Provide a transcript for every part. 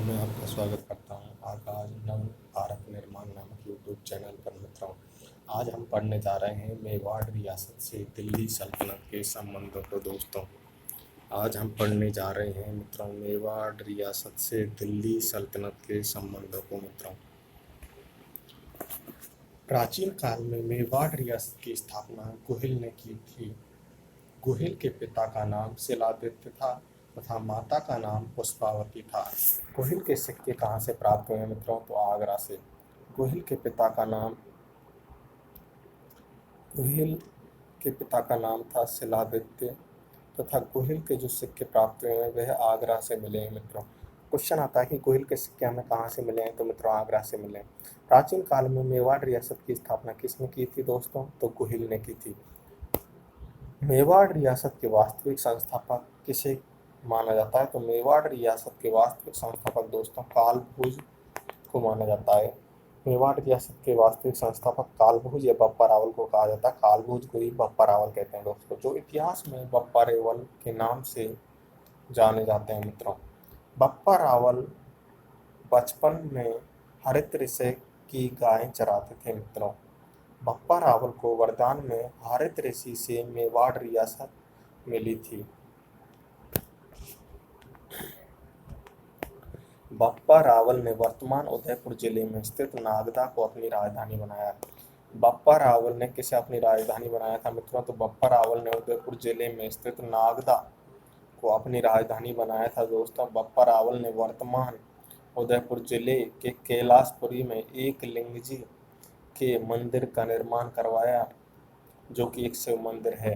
मैं आपका स्वागत करता हूँ आकाश नव भारत निर्माण नामक यूट्यूब चैनल पर मित्रों। आज हम पढ़ने जा रहे हैं मेवाड़ रियासत से दिल्ली सल्तनत के संबंधों को दोस्तों। आज हम पढ़ने जा रहे हैं मित्रों मेवाड़ रियासत से दिल्ली सल्तनत के संबंधों को मित्रों। प्राचीन काल में मेवाड़ रियासत की स्थापना गुहिल ने की थी। गुहिल के पिता का नाम शिलादित्य था तथा माता का नाम पुष्पावती था। गुहिल के सिक्के कहाँ से प्राप्त हुए मित्रों? तो आगरा से। गुहिल के पिता का नाम था शिलादित्य तथा गुहिल के जो सिक्के प्राप्त हुए हैं वह आगरा से मिले हैं मित्रों। क्वेश्चन आता है कि गुहिल के सिक्के हमें कहाँ से मिले हैं? तो मित्रों आगरा से मिले। प्राचीन काल में मेवाड़ रियासत की स्थापना किसने की थी दोस्तों? तो गुहिल ने की थी। मेवाड़ रियासत के वास्तविक संस्थापक किसे माना जाता है? तो मेवाड़ रियासत के वास्तविक संस्थापक दोस्तों कालभुज को माना जाता है। मेवाड़ रियासत के वास्तविक संस्थापक कालभुज या बप्पा रावल को कहा जाता है। कालभुज को ही बप्पा रावल कहते हैं दोस्तों, जो इतिहास में बप्पा रेवल के नाम से जाने जाते हैं मित्रों। बप्पा रावल बचपन में हरित की गायें चराते थे मित्रों। बप्पा रावल को वरदान में हरित ऋषि से मेवाड़ रियासत मिली थी। बप्पा रावल ने वर्तमान उदयपुर जिले में स्थित नागदा को अपनी राजधानी बनाया। बप्पा रावल ने किसे अपनी राजधानी बनाया था मित्रों? तो बप्पा रावल ने उदयपुर जिले में स्थित नागदा को अपनी राजधानी बनाया था दोस्तों। बप्पा रावल ने वर्तमान उदयपुर जिले के कैलाशपुरी में एक लिंग जी के मंदिर का निर्माण करवाया, जो कि एक शिव मंदिर है।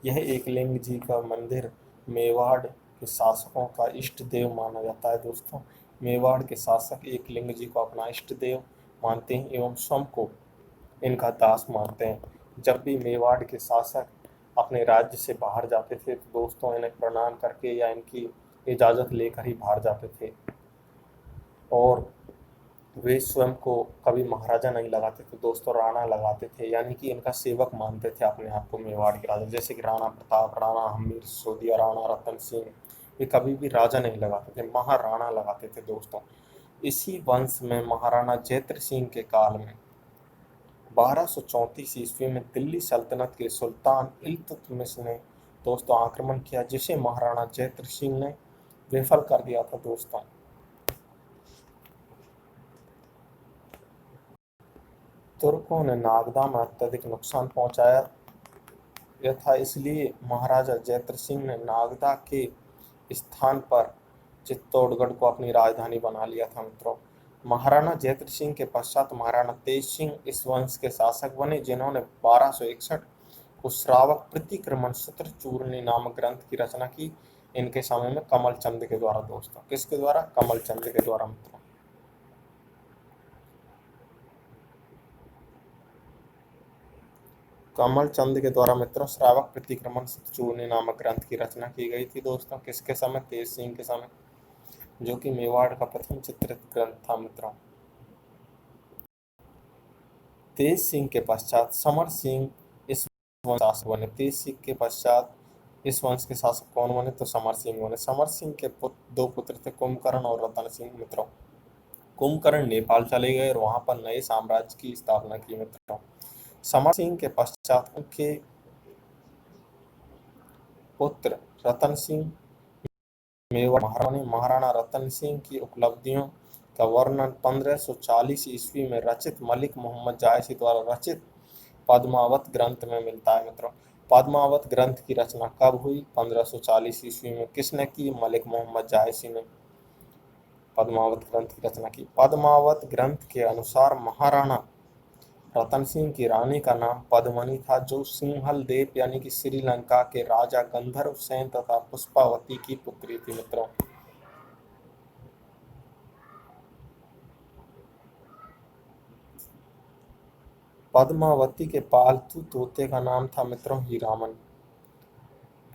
यह एक लिंग जी का मंदिर मेवाड़ के शासकों का इष्ट देव माना जाता है दोस्तों। मेवाड़ के शासक एक लिंग जी को अपना इष्ट देव मानते हैं एवं स्वयं को इनका दास मानते हैं। जब भी मेवाड़ के शासक अपने राज्य से बाहर जाते थे तो दोस्तों इन्हें प्रणाम करके या इनकी इजाज़त लेकर ही बाहर जाते थे, और वे स्वयं को कभी महाराजा नहीं लगाते थे दोस्तों, राणा लगाते थे, यानी कि इनका सेवक मानते थे अपने आप को मेवाड़ के राजा। जैसे कि राणा प्रताप, राणा हमीर सिसोदिया, राणा रतन सिंह, ये कभी भी राजा नहीं लगाते थे, महाराणा लगाते थे दोस्तों। इसी वंश में महाराणा जयद्रथ सिंह के काल में 1234 ईस्वी में दिल्ली सल्तनत के सुल्तान इल्तुतमिश ने दोस्तों आक्रमण किया, जिसे महाराणा जयद्रथ सिंह ने विफल कर दिया था दोस्तों। तुर्कों ने नागदा में अत्यधिक नुकसान पहुंचाया था, इसलिए महाराजा जयद्रथ सिंह ने नागदा के स्थान पर चित्तौड़गढ़ को अपनी राजधानी बना लिया था मित्रों। महाराणा जयद्रथ सिंह के पश्चात महाराणा तेज सिंह इस वंश के शासक बने, जिन्होंने 1261 को श्रावक प्रतिक्रमण सूत्र चूर्णी नामक ग्रंथ की रचना की। इनके समय में कमल चंद के द्वारा दोस्तों। किसके द्वारा? कमल चंद के द्वारा मित्रों। कमल चंद के द्वारा मित्रों श्रावक प्रतिक्रमण सूत्र चूर्णी नामक ग्रंथ की रचना की गई थी दोस्तों। किसके समय? तेज सिंह के समय, जो कि मेवाड़ का प्रथम चित्रित ग्रंथ था मित्रों। तेज सिंह के पश्चात समर सिंह इस वंश शासक बने। तेज सिंह के पश्चात इस वंश के शासक कौन बने? तो समर सिंह बने। समर सिंह के दो पुत्र थे, कुंभकर्ण और रतन सिंह मित्रों। कुंभकर्ण नेपाल चले गए और वहां पर नए साम्राज्य की स्थापना की मित्रों। समर सिंह के पश्चात उनके पुत्र रतन सिंह मेवाड़ महाराणा रतन सिंह की उपलब्धियों का वर्णन 1540 ईस्वी में रचित मलिक मोहम्मद जायसी द्वारा रचित पद्मावत ग्रंथ में मिलता है मित्रों। पद्मावत ग्रंथ की रचना कब हुई? 1540 ईस्वी में। किसने की? मलिक मोहम्मद जायसी ने पद्मावत ग्रंथ की रचना की। पद्मावत ग्रंथ के अनुसार महाराणा रतन सिंह की रानी का नाम पद्मनी था, जो सिंहल देव यानी कि श्रीलंका के राजा गंधर्व सेन तथा पुष्पावती की पुत्री थी मित्रों। पद्मावती के पालतू तोते का नाम था मित्रों हीरामन।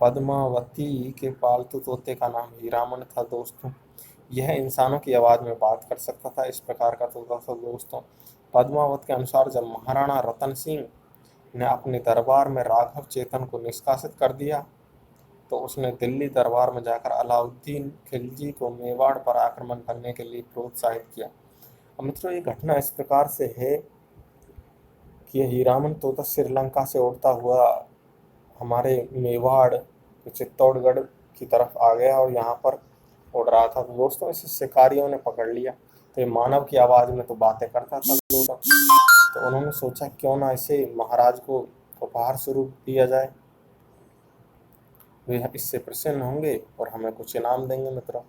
पद्मावती के पालतू तोते का नाम हीरामन था दोस्तों। यह इंसानों की आवाज में बात कर सकता था, इस प्रकार का तोता था दोस्तों। पद्मावत के अनुसार जब महाराणा रतन सिंह ने अपने दरबार में राघव चेतन को निष्कासित कर दिया, तो उसने दिल्ली दरबार में जाकर अलाउद्दीन खिलजी को मेवाड़ पर आक्रमण करने के लिए प्रोत्साहित किया। अब मित्रों, ये घटना इस प्रकार से है कि ये हीरामन तोता श्रीलंका से उड़ता हुआ हमारे मेवाड़ चित्तौड़गढ़ की तरफ आ गया और यहाँ पर उड़ रहा था। तो दोस्तों, इसे शिकारियों ने पकड़ लिया। तो ये मानव की आवाज़ में तो बातें करता था दोस्तों। तो उन्होंने सोचा क्यों ना इसे महाराज को उपहार स्वरूप दिया जाए, वे इससे प्रसन्न होंगे और हमें कुछ इनाम देंगे मित्रों।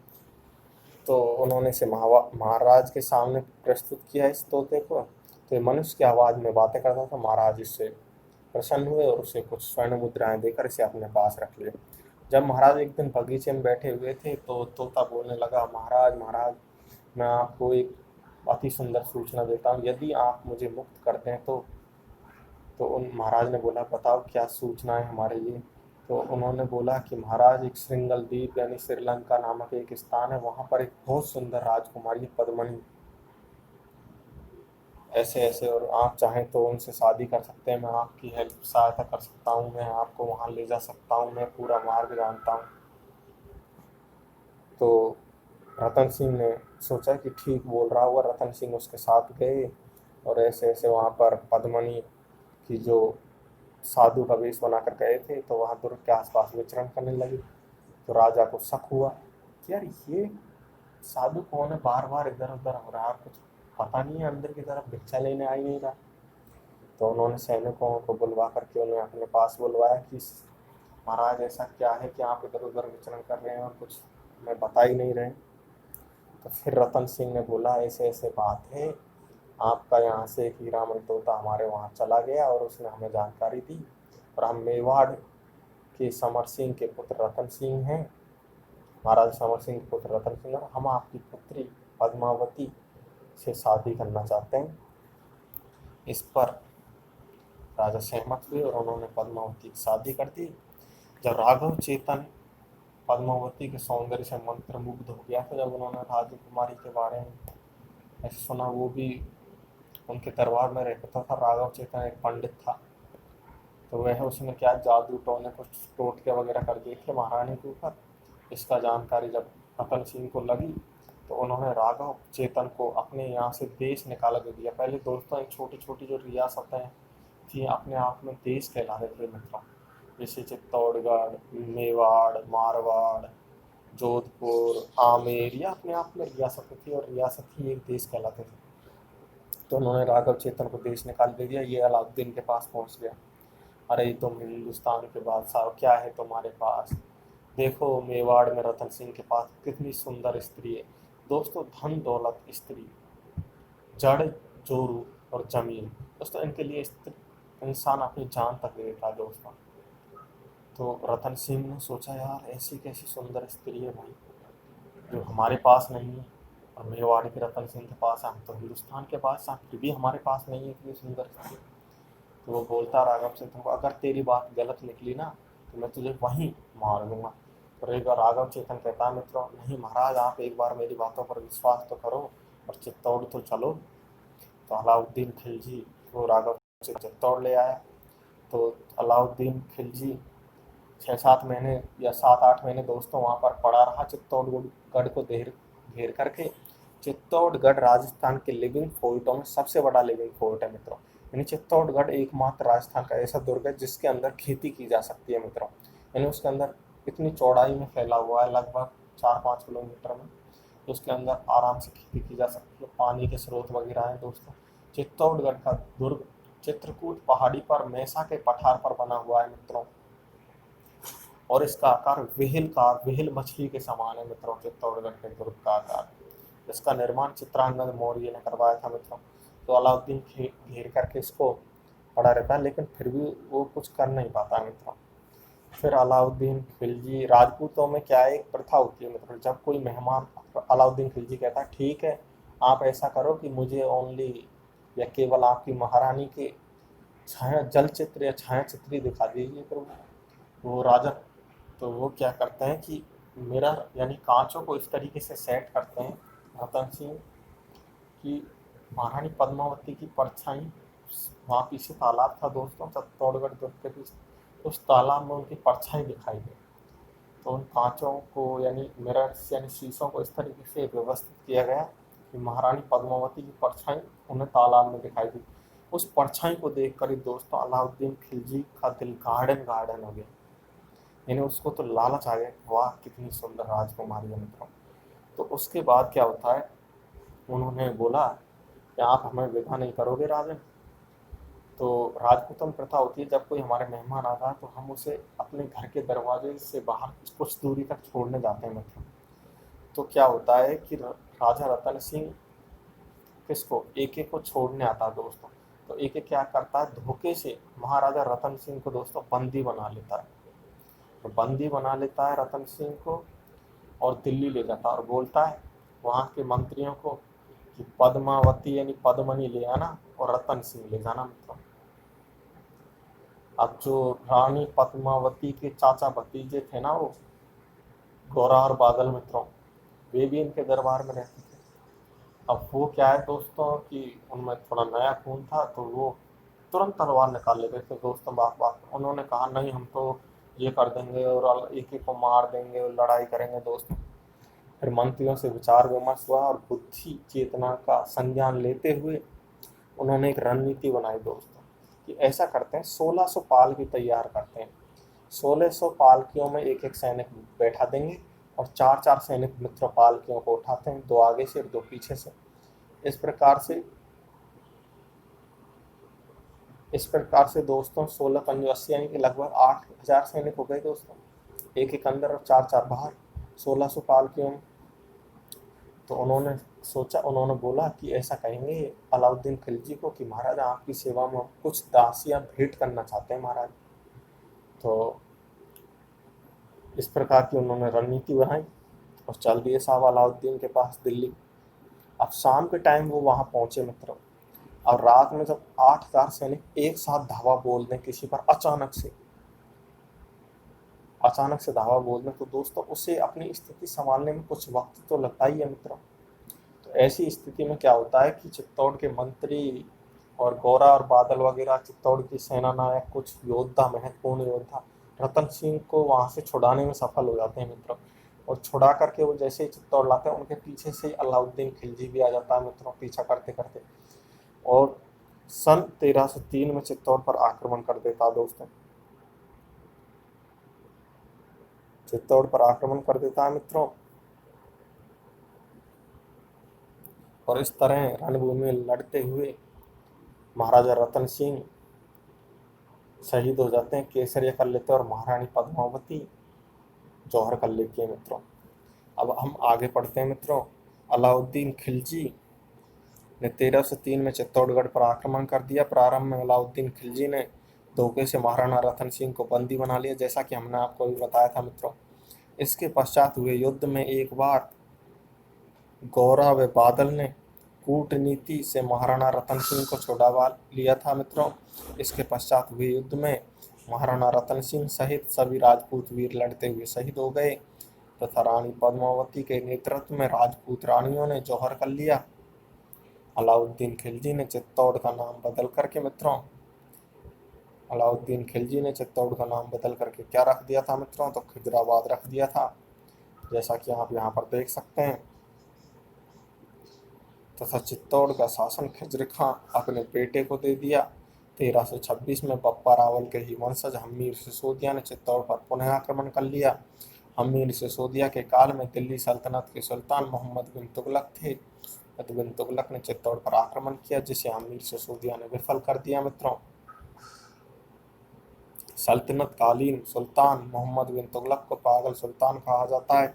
तो उन्होंने इसे महाराज के सामने प्रस्तुत किया इस तोते को। तो ये मनुष्य की आवाज़ में बातें करता था। महाराज इससे प्रसन्न हुए और उसे कुछ स्वर्ण मुद्राएं देकर इसे अपने पास रख लिया। जब महाराज एक दिन बगीचे में बैठे हुए थे तो तोता बोलने लगा, महाराज महाराज, मैं आपको एक अति सुंदर सूचना देता हूँ, यदि आप मुझे मुक्त करते हैं तो उन महाराज ने बोला, बताओ क्या सूचना है हमारे लिए। तो उन्होंने बोला कि महाराज, एक श्रृंगल द्वीप यानी श्रीलंका नामक एक स्थान है, वहाँ पर एक बहुत सुंदर राजकुमारी पद्मनी ऐसे ऐसे, और आप चाहें तो उनसे शादी कर सकते हैं, मैं आपकी हेल्प सहायता कर सकता हूँ, मैं आपको वहाँ ले जा सकता हूँ, मैं पूरा मार्ग जानता हूँ। तो रतन सिंह ने सोचा कि ठीक बोल रहा हुआ। रतन सिंह उसके साथ गए और ऐसे ऐसे वहाँ पर पद्मनी की जो साधु का वेश बनाकर गए थे तो वहाँ दुर्ग के आसपास विचरण करने लगे। तो राजा को शक हुआ कि यार ये साधु कौन है, बार बार इधर उधर हो रहा है, कुछ पता नहीं है, अंदर की तरफ भिक्षा लेने आ ही नहीं रहा। तो उन्होंने सैनिकों को बुलवा करके उन्हें अपने पास बुलवाया कि महाराज ऐसा क्या है कि आप इधर उधर विचरण कर रहे हैं और कुछ हमें बता ही नहीं रहे। तो फिर रतन सिंह ने बोला, ऐसे ऐसे बात है, आपका यहाँ से एक हीरामन तोता हमारे वहाँ चला गया और उसने हमें जानकारी दी, और हम मेवाड़ के समर सिंह के पुत्र रतन सिंह हैं, महाराज समर सिंह के पुत्र रतन सिंह, और हम आपकी पुत्री पद्मावती से शादी करना चाहते हैं। इस पर राजा सहमत हुए और उन्होंने पद्मावती की शादी कर दी। जब राघव चेतन पद्मावती के सौंदर्य से मंत्रमुग्ध हो गया था, जब उन्होंने राजकुमारी के बारे में ऐसे सुना, वो भी उनके दरबार में रहता था। राघव चेतन एक पंडित था, तो वह उसने क्या जादू टोने कुछ टोटके वगैरह कर दिए थे महारानी के ऊपर। इसका जानकारी जब रतन सिंह को लगी तो उन्होंने राघव चेतन को अपने यहाँ से देश निकाला दे दिया। पहले दोस्तों, एक छोटी छोटी जो रियासतें थी अपने आप में देश कहलाते थे मित्रों, जैसे चित्तौड़गढ़, मेवाड़, मारवाड़, जोधपुर, आमेर, या अपने आप में रियासतें थी और रियासत ही एक देश कहलाते थे। तो उन्होंने राघव चेतन को देश निकाल दे दिया। ये अलाउद्दीन के पास पहुंच गया, अरे तुम हिंदुस्तान के बादशाह, क्या है तुम्हारे पास, देखो मेवाड़ में रतन सिंह के पास कितनी सुंदर स्त्री है। दोस्तों, धन दौलत, स्त्री, जड़ जोरू और जमीन, दोस्तों इनके लिए इंसान अपनी जान तक दे देता है दोस्तों। तो रतन सिंह ने सोचा, यार ऐसी कैसी सुंदर स्त्री है भाई जो हमारे पास नहीं है, और मेवाड़ के रतन सिंह के पास है, हम तो हिंदुस्तान के पास हैं, फिर भी हमारे पास नहीं है इतनी सुंदर स्त्री। तो वो बोलता राघव से, तुमको अगर तेरी बात गलत निकली ना तो मैं तुझे वहीं मार दूंगा। तो राघव चेतन कहता है, मित्रों नहीं महाराज, आप एक बार मेरी बातों पर विश्वास तो करो और चित्तौड़ तो चलो। तो अलाउद्दीन खिलजी वो राघव से चित्तौड़ ले आया। तो अलाउद्दीन खिलजी 6-7 महीने या 7-8 महीने दोस्तों वहाँ पर पड़ा रहा चित्तौड़गढ़ को घेर करके। चित्तौड़गढ़ राजस्थान के लिविंग फोर्टों में सबसे बड़ा लिविंग फोर्ट है मित्रों। यानी चित्तौड़गढ़ एकमात्र राजस्थान का ऐसा दुर्ग है जिसके अंदर खेती की जा सकती है मित्रों। यानी उसके अंदर इतनी चौड़ाई में फैला हुआ है, लगभग 4-5 किलोमीटर में, तो उसके अंदर आराम से खेती की जा सकती है, पानी के स्रोत वगैरह हैं दोस्तों। चित्तौड़गढ़ का दुर्ग चित्रकूट पहाड़ी पर मैसा के पठार पर बना हुआ है मित्रों, और इसका आकार व्हेल मछली के समान है मित्रों। चित्तौड़गढ़ के दुर्ग का आकार, इसका निर्माण चित्रांगद मौर्य ने करवाया था मित्रों। तो अलाउद्दीन घेर करके इसको पड़ा रहता है, लेकिन फिर भी वो कुछ कर नहीं पाता मित्रों। फिर अलाउद्दीन खिलजी, राजपूतों में क्या एक प्रथा होती है मित्रों, जब कोई मेहमान, अलाउद्दीन खिलजी कहता है ठीक है, आप ऐसा करो कि मुझे ओनली या केवल आपकी महारानी के छाया जल चित्र या छाया चित्र ही दिखा दीजिए। तो वो राजा, तो वो क्या करते हैं कि मेरा यानी कांचों को इस तरीके से सेट करते हैं रतन सिंह की महारानी पद्मावती की परछाई, वहाँ पीछे तालाब था दोस्तों चित्तौड़गढ़ दुर्ग के पीछे, उस तालाब में उनकी परछाई दिखाई दी। तो उन कांचों को यानी मिरर्स यानी शीशों को इस तरीके से व्यवस्थित किया गया कि महारानी पद्मावती की परछाई उन्हें तालाब में दिखाई दी। उस परछाई को देखकर ही दोस्तों अलाउद्दीन खिलजी का दिल गार्डन गार्डन हो गया, यानी उसको तो लालच आ गया, वाह कितनी सुंदर राजकुमारी है मित्रों। तो उसके बाद क्या होता है, उन्होंने बोला कि आप हमें विदा नहीं करोगे राजन। तो राजपूतन प्रथा होती है, जब कोई हमारे मेहमान आता है तो हम उसे अपने घर के दरवाजे से बाहर कुछ दूरी तक छोड़ने जाते हैं मित्रों। तो क्या होता है कि राजा रतन सिंह किसको, एके को छोड़ने आता है दोस्तों। तो एके क्या करता है, धोखे से महाराजा रतन सिंह को दोस्तों बंदी बना लेता है। तो बंदी बना लेता है रतन सिंह को और दिल्ली ले जाता है और बोलता है वहाँ के मंत्रियों को कि पद्मावती यानी पद्मनी ले आना और रतन सिंह ले जाना मित्रों। अब जो रानी पद्मावती के चाचा भतीजे थे ना, वो गौरा और बादल मित्रों, वे भी इनके दरबार में रहते थे। अब वो क्या है दोस्तों कि उनमें थोड़ा नया खून था, तो वो तुरंत तलवार निकाल लेते थे दोस्तों। बात बात उन्होंने कहा नहीं हम तो ये कर देंगे और एक एक को मार देंगे और लड़ाई करेंगे दोस्तों। फिर मंत्रियों से विचार विमर्श हुआ और बुद्धि चेतना का संज्ञान लेते हुए उन्होंने एक रणनीति बनाई दोस्तों कि ऐसा करते हैं 1600 पालकी तैयार करते हैं। 1600 पालकियों में एक एक सैनिक बैठा देंगे और चार चार सैनिक मित्र पालकियों को उठाते हैं, दो आगे से और दो पीछे से। इस प्रकार से दोस्तों 16 पंजे 80 यानी कि लगभग 8000 सैनिक हो गए दोस्तों, एक एक अंदर और चार चार बाहर 1600 पालकियों में। तो उन्होंने सोचा, उन्होंने बोला कि ऐसा कहेंगे अलाउद्दीन खिलजी को कि महाराज आपकी सेवा में कुछ दासियां भेंट करना चाहते हैं महाराज। तो इस प्रकार की उन्होंने रणनीति बनाई और चल दिए साहब अलाउद्दीन के पास दिल्ली। अब शाम के टाइम वो वहां पहुंचे मित्रों, और रात में जब 8000 सैनिक एक साथ धावा बोल दें किसी पर अचानक से धावा बोल दें, तो दोस्तों उसे अपनी स्थिति संभालने में कुछ वक्त तो लगता ही है मित्रों। तो ऐसी स्थिति में क्या होता है कि चित्तौड़ के मंत्री और गौरा और बादल वगैरह चित्तौड़ की सेना नायक कुछ योद्धा, महत्वपूर्ण योद्धा रतन सिंह को वहां से छुड़ाने में सफल हो जाते हैं मित्रों। और छुड़ा करके वो जैसे ही चित्तौड़ लाते हैं, उनके पीछे से अलाउद्दीन खिलजी भी आ जाता है मित्रों, पीछा करते करते, और सन 1303 में चित्तौड़ पर आक्रमण कर देता दोस्तों। चित्तौड़ पर आक्रमण कर देता है मित्रों, और इस तरह रणभूमि में लड़ते हुए महाराजा रतन सिंह शहीद हो जाते हैं, केसरिया कर लेते हैं और महारानी पद्मावती जौहर कर लेती है मित्रों। अब हम आगे पढ़ते हैं मित्रों। अलाउद्दीन खिलजी ने 1303 में चित्तौड़गढ़ पर आक्रमण कर दिया। प्रारंभ में अलाउद्दीन खिलजी ने धोखे से महाराणा रतन सिंह को बंदी बना लिया, जैसा कि हमने आपको अभी बताया था मित्रों। इसके पश्चात हुए युद्ध में एक बार गौरा व बादल ने कूटनीति से महाराणा रतन सिंह को छुड़वा लिया था मित्रों। इसके पश्चात हुए युद्ध में महाराणा रतन सिंह सहित सभी राजपूत वीर लड़ते हुए शहीद हो गए तथा रानी पद्मावती के नेतृत्व में राजपूत रानियों ने जौहर कर लिया। अलाउद्दीन खिलजी ने चित्तौड़ का नाम बदल करके मित्रों, अलाउद्दीन खिलजी ने चित्तौड़ का नाम बदल करके क्या रख दिया था मित्रों, तो खिजराबाद रख दिया था, जैसा कि आप यहाँ पर देख सकते हैं। तथा चित्तौड़ का शासन खिजर खां अपने बेटे को दे दिया। 1326 में बप्पा रावल के ही वंशज हमीर सिसोदिया ने चित्तौड़ पर पुनः आक्रमण कर लिया। हमीर सिसोदिया के काल में दिल्ली सल्तनत के सुल्तान मोहम्मद बिन तुगलक थे। बिन तुगलक ने चित्तौड़ पर आक्रमण किया, जिसे हमीर सिसोदिया ने विफल कर दिया मित्रों। सल्तनत कालीन सुल्तान मोहम्मद बिन तुगलक को पागल सुल्तान कहा जाता है।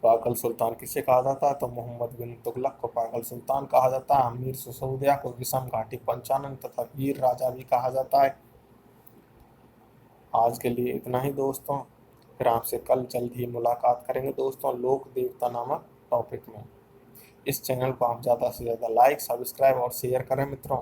पागल सुल्तान किसे कहा जाता है, तो मोहम्मद बिन तुगलक को पागल सुल्तान कहा जाता है। अमीर सिसोदिया को विषम घाटी पंचानन तथा वीर राजा भी कहा जाता है। आज के लिए इतना ही दोस्तों, फिर आपसे कल जल्द ही मुलाकात करेंगे दोस्तों लोक देवता नामक टॉपिक में। इस चैनल को आप ज़्यादा से ज़्यादा लाइक, सब्सक्राइब और शेयर करें मित्रों।